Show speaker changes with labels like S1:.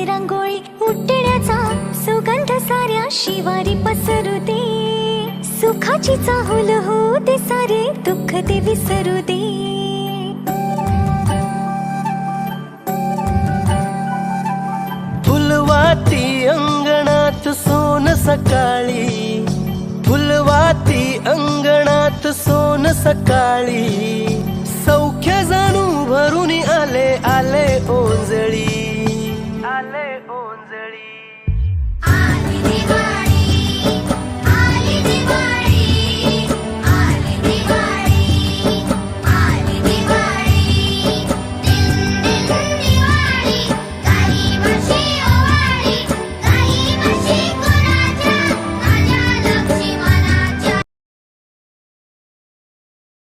S1: रांगोळी उठण्याचा सुगंध साऱ्या शिवारी पसरू दे. सुखाची चाहुल होऊ दे, सारे दुःख ते विसरू दे.
S2: फुलवाती अंगणात सोन सकाळी, फुलवाती अंगणात सोन सकाळी. सौख्य जणू भरून